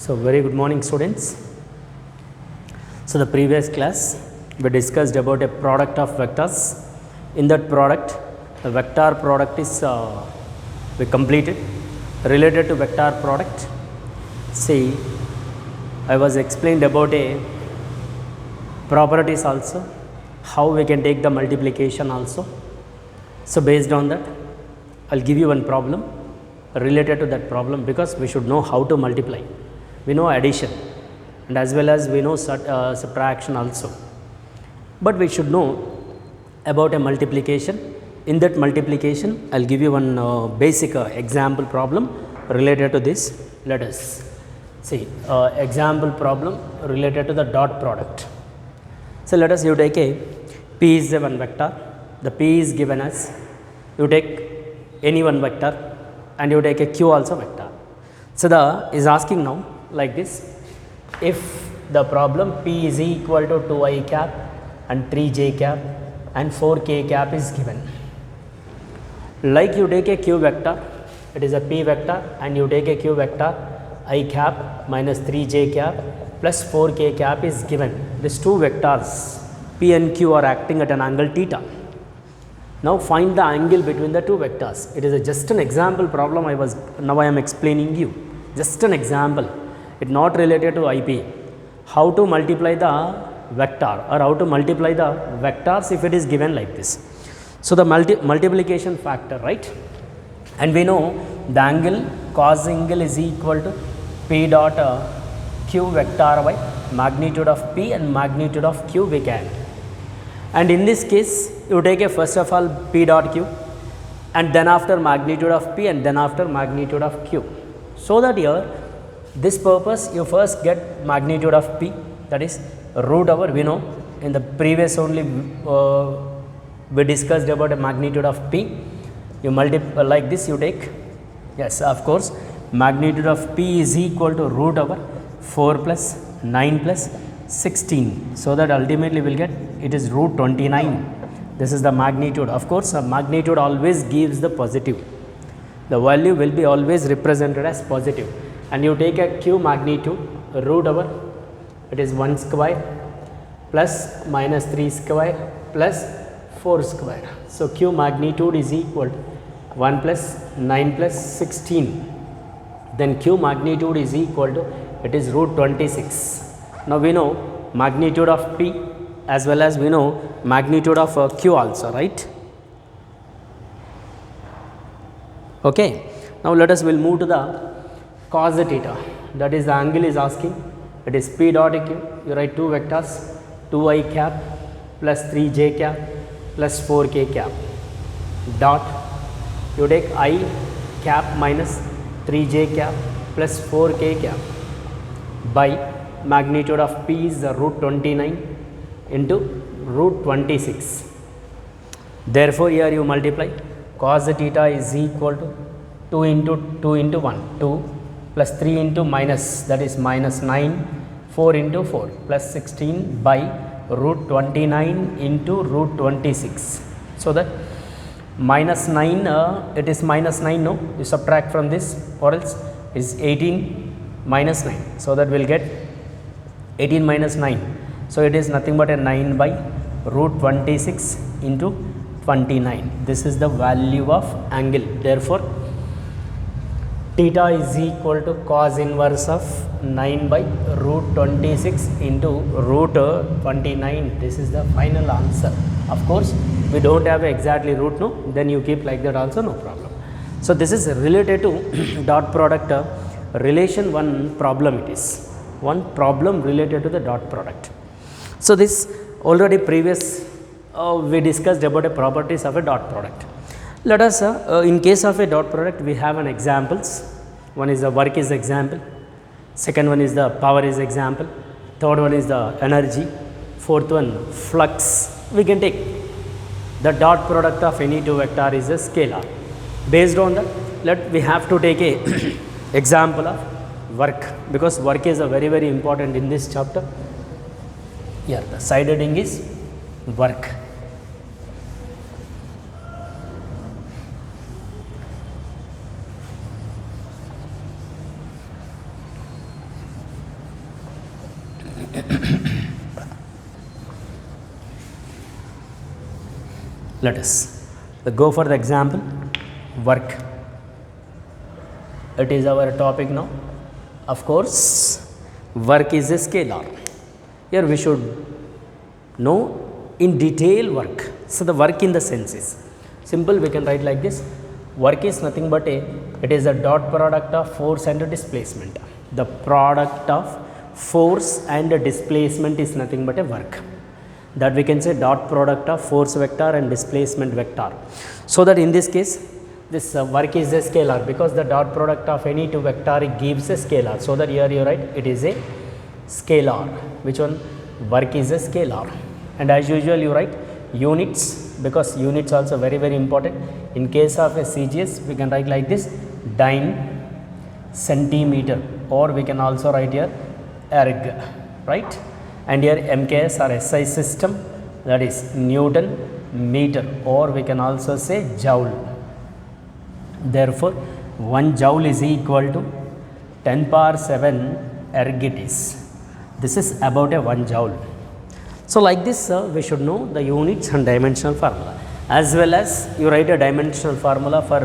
So very good morning students. So the previous class we discussed about a product of vectors. In that product the vector product is we completed. Related to vector product, see I was explained about a properties also, how we can take the multiplication also. So based on that I will give you one problem related to that problem, because we should know how to multiply. We know addition and as well as we know subtraction also, but we should know about a multiplication. In that multiplication I will give you one basic example problem related to this. Let us see example problem related to the dot product. So let us you take a P is a one vector, the P is given as, you take any one vector and you take a Q also vector. So the is asking now like this: if the problem P is equal to 2i cap and 3j cap and 4k cap is given, like you take a Q vector, it is a P vector, and you take a Q vector I cap minus 3j cap plus 4k cap is given. These two vectors P and Q are acting at an angle theta. Now find the angle between the two vectors. It is just an example problem. I am explaining you just an example. It not related to IP. How to multiply the vector or how to multiply the vectors if it is given like this. So the multiplication factor, right? And we know the angle cos angle is equal to P dot Q vector by magnitude of P and magnitude of Q we can. And in this case you take a first of all P dot Q and then after magnitude of P and then after magnitude of Q. So that here this purpose you first get magnitude of P, that is root over, we know in the previous only we discussed about a magnitude of P. You multiply like this, you take, yes of course, magnitude of P is equal to root over 4 plus 9 plus 16. So that ultimately we will get it is root 29. This is the magnitude. Of course magnitude always gives the positive. The value will be always represented as positive. And you take a Q magnitude root over, it is 1 square plus minus 3 square plus 4 square. So Q magnitude is equal to 1 plus 9 plus 16. Then Q magnitude is equal to, it is root 26. Now we know magnitude of P as well as we know magnitude of Q also, right? Okay. Now let us will move to the cos theta, that is the angle is asking. It is P dot Q, you write two vectors 2i cap plus 3j cap plus 4k cap dot, you take I cap minus 3j cap plus 4k cap by magnitude of P is the root 29 into root 26. Therefore here you multiply cos theta is equal to 2 into 1, 2 plus 3 into minus, that is minus 9, 4 into 4 plus 16 by root 29 into root 26. So that minus 9, it is minus 9, no, you subtract from this, or else is 18 minus 9. So that we will get 18 minus 9. So it is nothing but a 9 by root 26 into 29. This is the value of angle. Therefore theta is equal to cos inverse of 9 by root 26 into root 29. This is the final answer. Of course we don't have exactly root, no, then you keep like that also, no problem. So this is related to dot product relation one problem. It is one problem related to the dot product. So this already previous we discussed about a properties of a dot product. Let us in case of a dot product we have an examples. One is the work is example, second one is the power is example, third one is the energy, fourth one flux. We can take the dot product of any two vector is a scalar. Based on that, we have to take a example of work, because work is a very important in this chapter. Here the side heading is work. Let us go for the example work. It is our topic now. Of course, work is a scalar. Here we should know in detail work. So, the work in the sense is simple, we can write like this. Work is nothing but it is a dot product of force and displacement. The product of force and displacement is nothing but a work. That we can say dot product of force vector and displacement vector. So, that in this case this work is a scalar, because the dot product of any two vector gives a scalar. So, that here you write it is a scalar. Which one? Work is a scalar. And as usual you write units, because units also very important. In case of a CGS we can write like this, dyne centimeter, or we can also write here erg, right? And here MKS or SI system, that is Newton meter, or we can also say joule. Therefore, 1 joule is equal to 10 power 7 erg it is. This is about a 1 joule. So, like this we should know the units and dimensional formula, as well as you write a dimensional formula for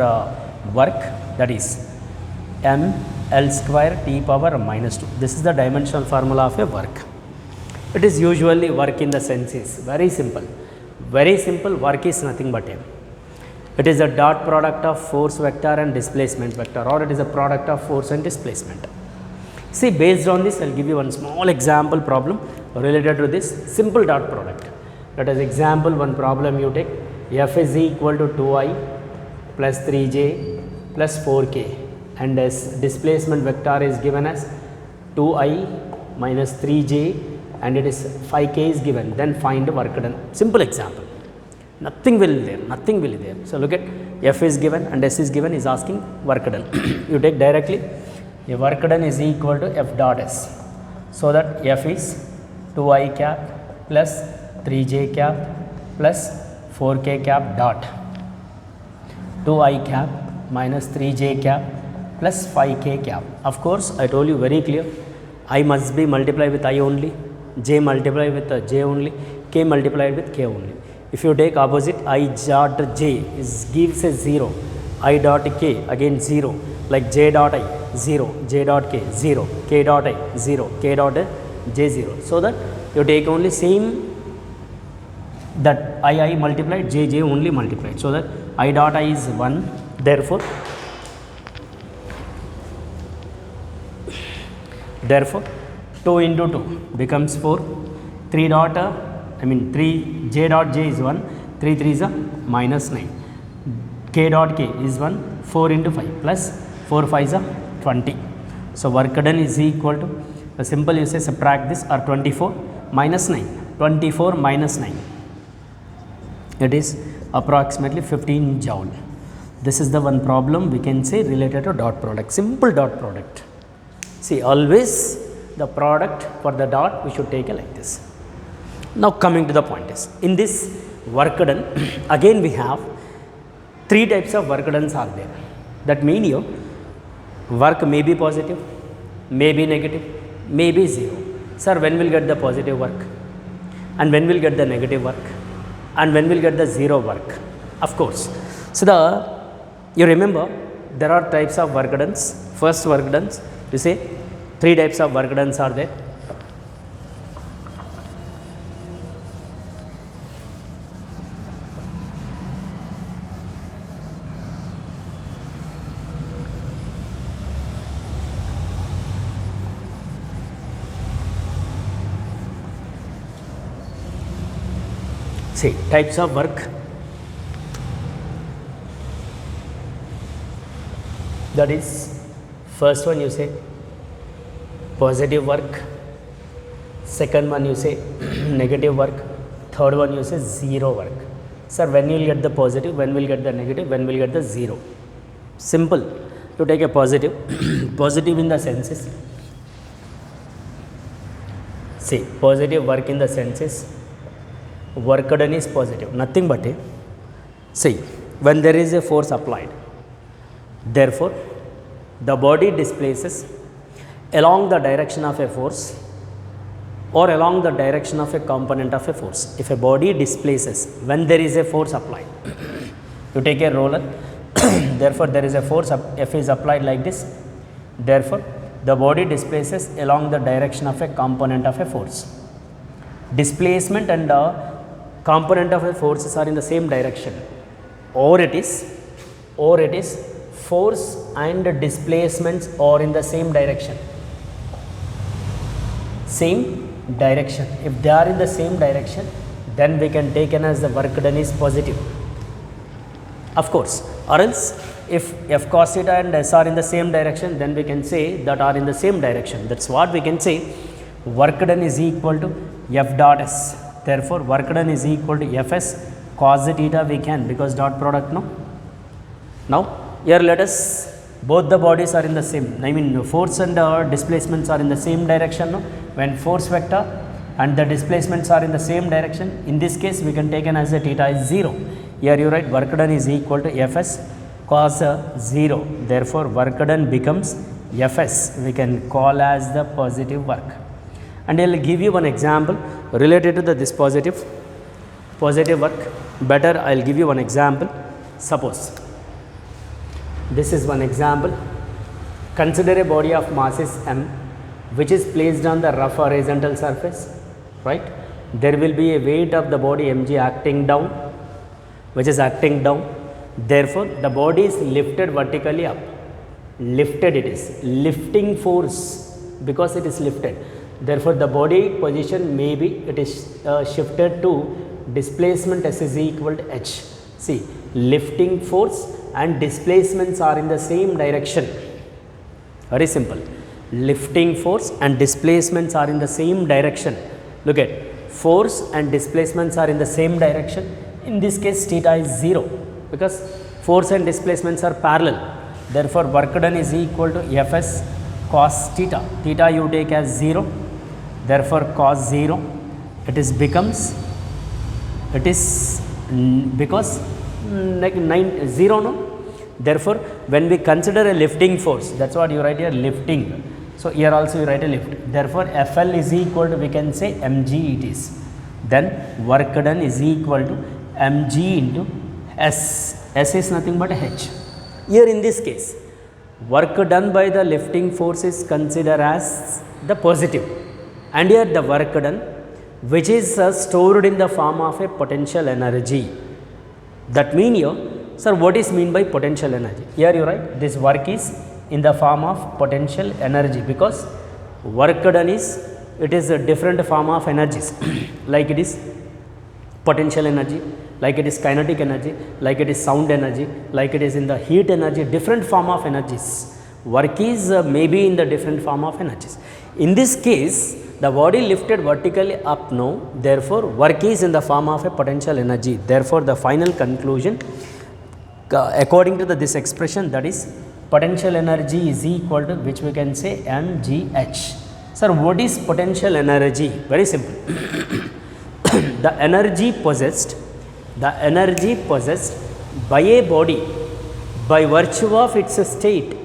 work, that is m L square T power minus 2. This is the dimensional formula of a work. It is usually work in the sense is very simple. Very simple, work is nothing but it is a dot product of force vector and displacement vector, or it is a product of force and displacement. See, based on this I will give you one small example problem related to this simple dot product. Let us example one problem you take. F is equal to 2i plus 3j plus 4k, and as displacement vector is given as 2i minus 3j, and it is 5k is given. Then find the work done. Simple example. Nothing will there, nothing will there. So, look at F is given and S is given, is asking work done. You take directly, a work done is equal to F dot S. So, that F is 2i cap plus 3j cap plus 4k cap dot 2i cap minus 3j cap plus 5k cap. Of course, I told you very clear, I must be multiplied with I only, j multiplied with j only, k multiplied with k only. If you take opposite, I dot j gives a 0, I dot k again 0, like j dot I 0, j dot k 0, k dot I 0, k dot j 0. So, that you take only same, that I multiplied, j only multiplied. So, that I dot I is 1, therefore 2 into 2 becomes 4, 3 dot 3 j dot j is 1, 3 3 is a minus 9, k dot k is 1, 4 into 5 plus 4 5 is a 20. So, work done is equal to, simple you say subtract this, or 24 minus 9, 24 minus 9, it is approximately 15 joule. This is the one problem we can say related to dot product, simple dot product. See, always the product for the dot we should take it like this. Now, coming to the point is, in this work done, again we have 3 types of work done are there. That mean your work may be positive, may be negative, may be 0. Sir, when will get the positive work, and when will get the negative work, and when will get the 0 work? Of course. So, you remember there are types of work dones. First work dones, you say 3 types of work dones are there. See, types of work. That is, first one you say positive work, second one you say negative work, third one you say 0 work. Sir, when you will get the positive, when will get the negative, when will get the 0? Simple. To take a positive, positive in the senses. See, positive work in the senses, work done is positive, nothing but a, see, when there is a force applied, therefore, the body displaces along the direction of a force or along the direction of a component of a force. If a body displaces when there is a force applied, you take a roller, therefore there is a force F is applied like this, therefore the body displaces along the direction of a component of a force. Displacement and component of a forces are in the same direction, or it is force and displacements are in the same direction. If they are in the same direction, then we can take as the work done is positive, of course, or else if F cos theta and S are in the same direction, then we can say that are in the same direction. That's what we can say, work done is equal to F dot S. Therefore, work done is equal to Fs cos theta we can, because dot product, no. Now here let us, both the bodies are in the same, I mean force and displacements are in the same direction, no. When force vector and the displacements are in the same direction, in this case we can take as a theta is 0. Here you write work done is equal to Fs cos 0. Therefore, work done becomes Fs, we can call as the positive work. And I will give you one example related to this positive work. Better, I will give you one example. Suppose this is one example. Consider a body of mass is m, which is placed on the rough horizontal surface, right. There will be a weight of the body mg acting down, which is acting down. Therefore, the body is lifted vertically up. Lifted, it is lifting force because it is lifted. Therefore, the body position may be, it is shifted to displacement S is equal to h. See, lifting force and displacements are in the same direction. Very simple. Lifting force and displacements are in the same direction. Look at, force and displacements are in the same direction. In this case, theta is 0 because force and displacements are parallel. Therefore, work done is equal to Fs cos theta. Theta you take as 0. Therefore, cos 0, it is becomes, it is because like 0, no. Therefore, when we consider a lifting force, that's what you write here, lifting. So, here also you write a lift. Therefore, Fl is equal to, we can say mg it is. Then work done is equal to mg into S. S is nothing but h. Here in this case, work done by the lifting force is considered as the positive, and here the work done, which is stored in the form of a potential energy. That mean here, sir, what is mean by potential energy? Here you write this work is in the form of potential energy, because work done is, it is a different form of energies like it is potential energy, like it is kinetic energy, like it is sound energy, like it is in the heat energy, different form of energies. Work is maybe in the different form of energies. In this case, the body lifted vertically up now, therefore, work is in the form of a potential energy. Therefore, the final conclusion according to this expression, that is potential energy is equal to, which we can say mgh. Sir, what is potential energy? Very simple. The energy possessed by a body by virtue of its state.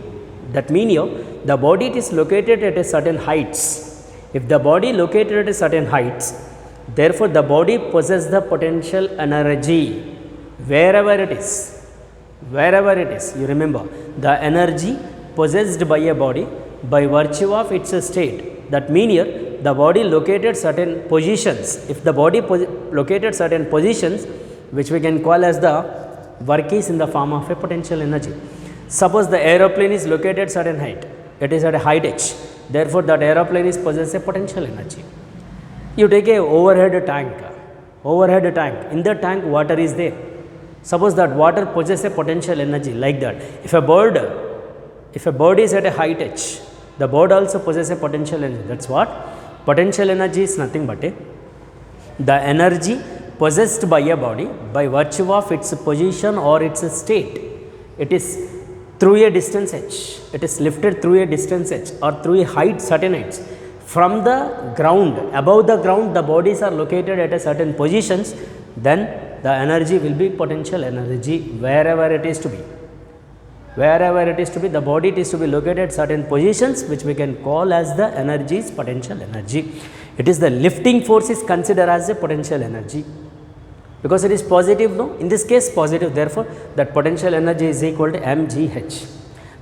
That means here, the body is located at a certain heights. If the body located at a certain heights, therefore, the body possesses the potential energy wherever it is. Wherever it is, you remember, the energy possessed by a body by virtue of its state. That means here, the body located certain positions. If the body located certain positions, which we can call as the work is in the form of a potential energy. Suppose the aeroplane is located at certain height, it is at a height h. Therefore, that aeroplane is possess a potential energy. You take a overhead tank. In the tank water is there. Suppose that water possesses a potential energy like that. If a bird is at a height h, the bird also possesses a potential energy. That's what potential energy is, nothing but the energy possessed by a body by virtue of its position or its state. It is through a distance h. It is lifted through a distance h or through a height, certain heights. From the ground, above the ground, the bodies are located at a certain positions, then the energy will be potential energy wherever it is to be. Wherever it is to be, the body is to be located at certain positions, which we can call as the energy is potential energy. It is the lifting force is considered as a potential energy, because it is positive, no, in this case positive, therefore that potential energy is equal to mgh.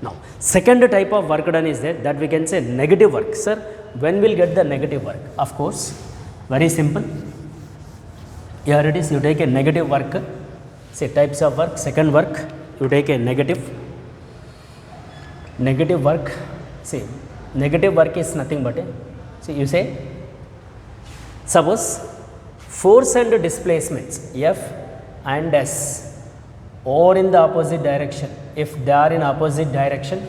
Now second type of work done is there, that we can say negative work. Sir, when will get the negative work? Of course, very simple. Here it is, you take a negative work, say types of work. Second work, you take a negative work. See, negative work is nothing but a, see, you say suppose force and displacements F and S or in the opposite direction. If they are in opposite direction,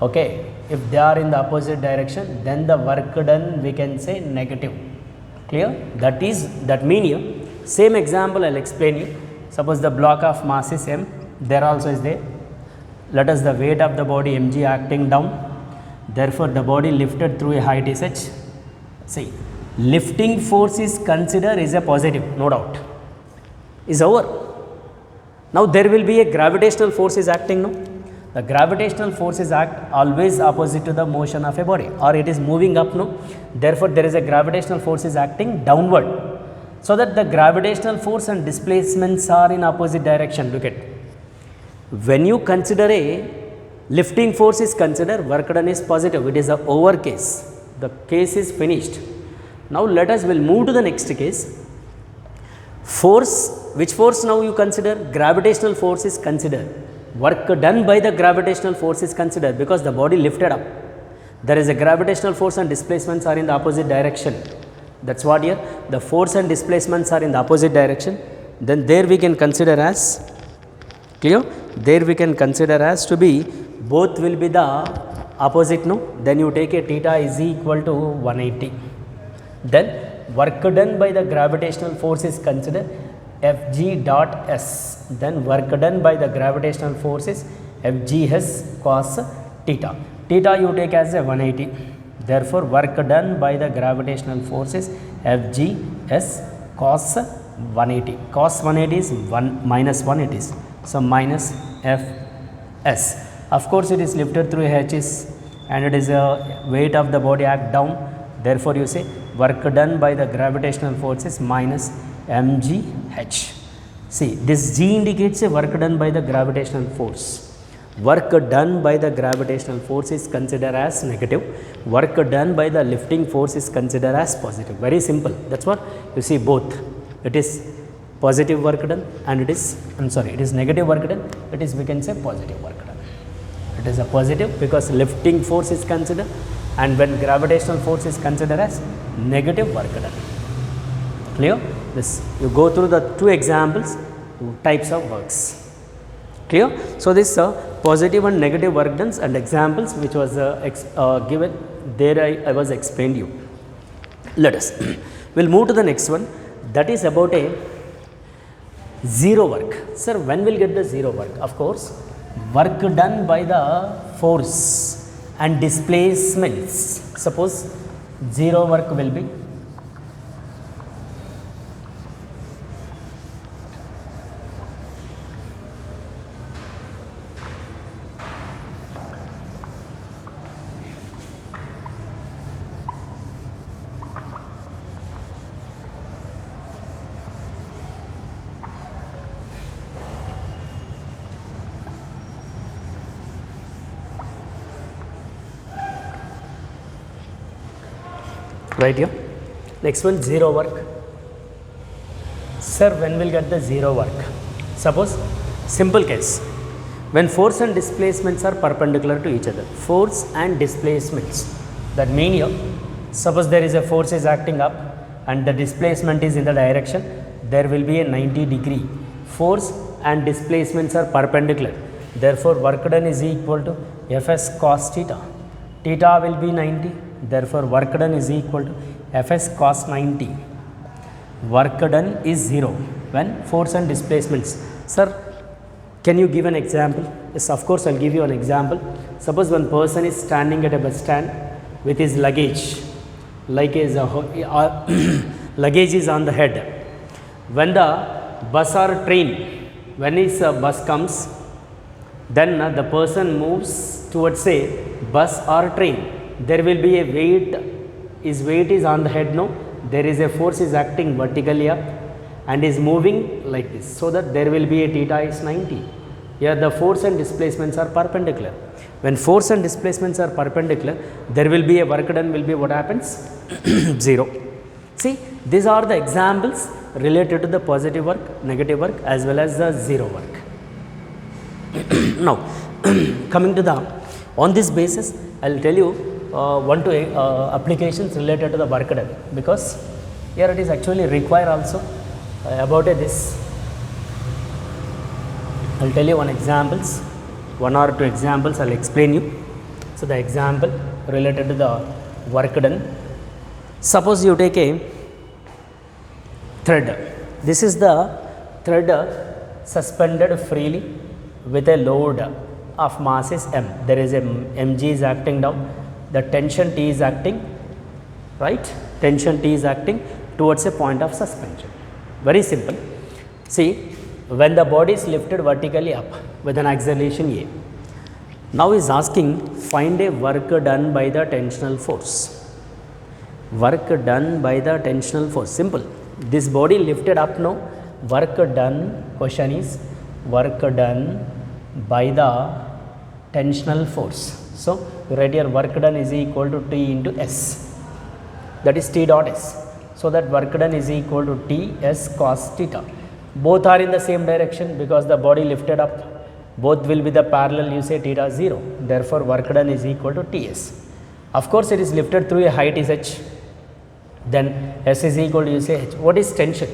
okay, if they are in the opposite direction, then the work done we can say negative. Clear? That mean you, same example I will explain you. Suppose the block of mass is m, there also is there. Let us the weight of the body mg acting down, therefore the body lifted through a height is h. See, lifting force is considered is a positive, no doubt, is over. Now there will be a gravitational force is acting, no? The gravitational forces act always opposite to the motion of a body, or it is moving up, no? Therefore there is a gravitational force is acting downward, so that the gravitational force and displacements are in opposite direction. Look at, when you consider a lifting force is considered, work done is positive, it is a over case, the case is finished. Now let us will move to the next case. Force, which force now you consider? Gravitational force is considered. Work done by the gravitational force is considered, because the body lifted up. There is a gravitational force and displacements are in the opposite direction. That's what here, the force and displacements are in the opposite direction. Then there we can consider as, clear? There we can consider as to be both will be the opposite, no? Then you take a theta is equal to 180. Then work done by the gravitational force is considered Fg dot S. Then work done by the gravitational force is Fgs cos theta. Theta you take as a 180. Therefore work done by the gravitational force is Fgs cos 180. Cos 180 is 1 minus 1 it is. So minus Fs. Of course it is lifted through H's and it is a weight of the body act down. Therefore you say work done by the gravitational force is minus mgh. See, this g indicates a work done by the gravitational force. Work done by the gravitational force is considered as negative. Work done by the lifting force is considered as positive. Very simple. That's what you see both. It is positive work done and it is, it is negative work done. It is, we can say, positive work done. It is a positive because lifting force is considered, and when gravitational force is considered as negative work done. Clear? This, you go through the two examples, types of works. Clear? So this positive and negative work done and examples which was given there, I was explained you. Let us we'll move to the next one, that is about a zero work. Sir, when will get the zero work? Of course, work done by the force and displacements. Suppose zero work will be right here. Next one, zero work. Sir, when will get the zero work? Suppose, simple case, when force and displacements are perpendicular to each other. Force and displacements, that mean here, suppose there is a force is acting up and the displacement is in the direction, there will be a 90-degree. Force and displacements are perpendicular. Therefore, work done is equal to Fs cos theta. Theta will be 90. Therefore, work done is equal to Fs cos 90. Work done is 0 when force and displacements. Sir, can you give an example? Yes, of course, I will give you an example. Suppose one person is standing at a bus stand with his luggage. Luggage is on the head. When the bus or train, when his bus comes, then the person moves towards a bus or train. There will be a weight his weight is on the head, no, there is a force is acting vertically up and is moving like this, so that there will be a theta is 90. Here the force and displacements are perpendicular. When force and displacements are perpendicular, there will be a work done will be what happens? 0. See, these are the examples related to the positive work, negative work as well as the zero work. Now, coming to the, on this basis, I will tell you one to applications related to the work done, because here it is actually require also about this. I will tell you one examples, one or two examples I will explain you. So, the example related to the work done. Suppose you take a thread. This is the thread suspended freely with a load of mass is m. There is a mg is acting down. The tension T is acting, right? Tension T is acting towards a point of suspension. Very simple. See, when the body is lifted vertically up with an acceleration A. Now is asking, find a work done by the tensional force. Work done by the tensional force. Simple. This body lifted up now. Work done, question is work done by the tensional force. So, write here work done is equal to T into S. That is T dot S. So, that work done is equal to T S cos theta. Both are in the same direction because the body lifted up. Both will be the parallel, you say theta 0. Therefore, work done is equal to Ts. Of course, it is lifted through a height is h. Then S is equal to, you say h. What is tension?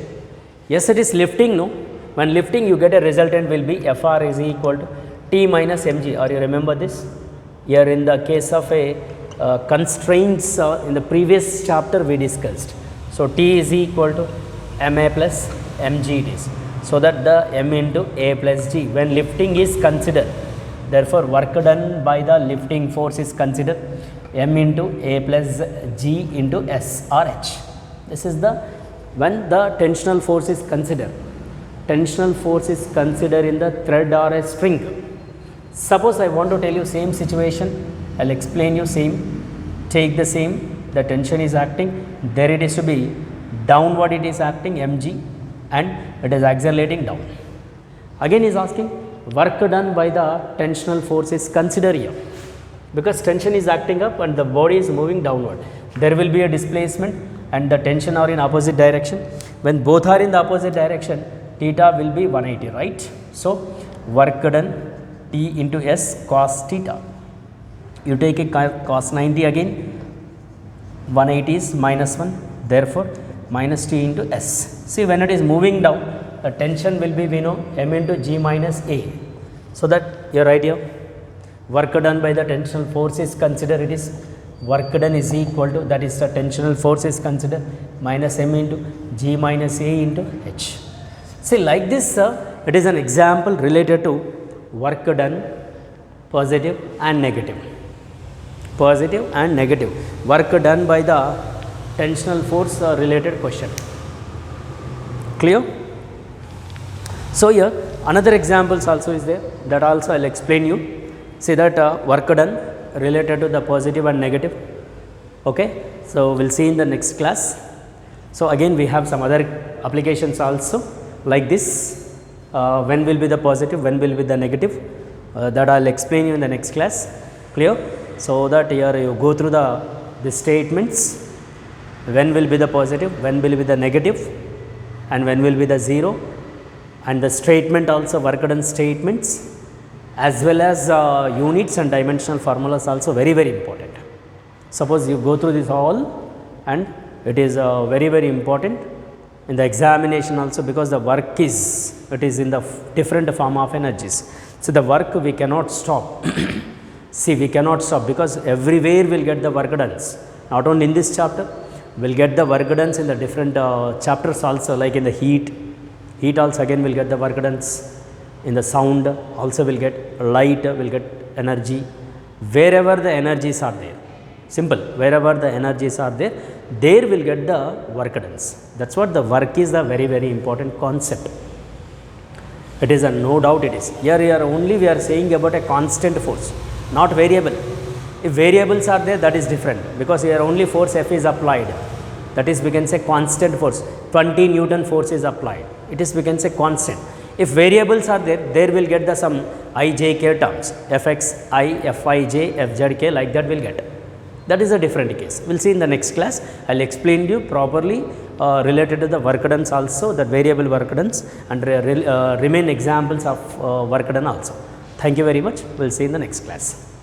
Yes, it is lifting, no. When lifting, you get a resultant will be Fr is equal to T minus mg. Or you remember this? Here in the case of a constraints in the previous chapter we discussed. So, T is equal to Ma plus mg it is. So, that the m into A plus g when lifting is considered. Therefore, work done by the lifting force is considered m into A plus g into S or h. This is the when the tensional force is considered. Tensional force is considered in the thread or a string. Suppose I want to tell you same situation, I will explain you same, take the same, the tension is acting, there it is to be downward it is acting mg and it is accelerating down. Again is asking work done by the tensional force is considered here, because tension is acting up and the body is moving downward. There will be a displacement and the tension are in opposite direction. When both are in the opposite direction, theta will be 180, right? So, work done T into S cos theta. You take a cos 90 again, 180 is minus 1, therefore, minus T into S. See, when it is moving down, the tension will be, we know, m into g minus A. So, that you write here, work done by the tensional force is considered, it is work done is equal to, that is the tensional force is considered, minus m into g minus A into h. See, like this, it is an example related to work done, positive and negative. Positive and negative. Work done by the tensional force related question. Clear? So, here another examples also is there, that also I will explain you. See that work done related to the positive and negative. Okay. So, we will see in the next class. So, again we have some other applications also like this. When will be the positive, when will be the negative, that I will explain you in the next class. Clear? So, that here you go through the statements, when will be the positive, when will be the negative and when will be the 0, and the statement also work done statements, as well as units and dimensional formulas also very important. Suppose you go through this all, and it is very important in the examination also, because the work is, it is in the different form of energies. So, the work we cannot stop. See, we cannot stop, because everywhere we will get the work done. Not only in this chapter, we will get the work done in the different chapters also, like in the heat also again we will get the work done. In the sound also we will get, light will get energy, wherever the energies are there. Simple, wherever the energies are there, there will get the work done. That is what the work is, the very important concept. It is a no doubt it is. Here only we are saying about a constant force, not variable. If variables are there, that is different, because here only force F is applied, that is we can say constant force, 20 Newton force is applied, it is we can say constant. If variables are there, there will get the some I, j, k terms, Fx, I, Fi, j, Fz, k, like that will get. That is a different case. We will see in the next class. I will explain to you properly related to the work done also, the variable work done, and remain examples of work done also. Thank you very much. We will see in the next class.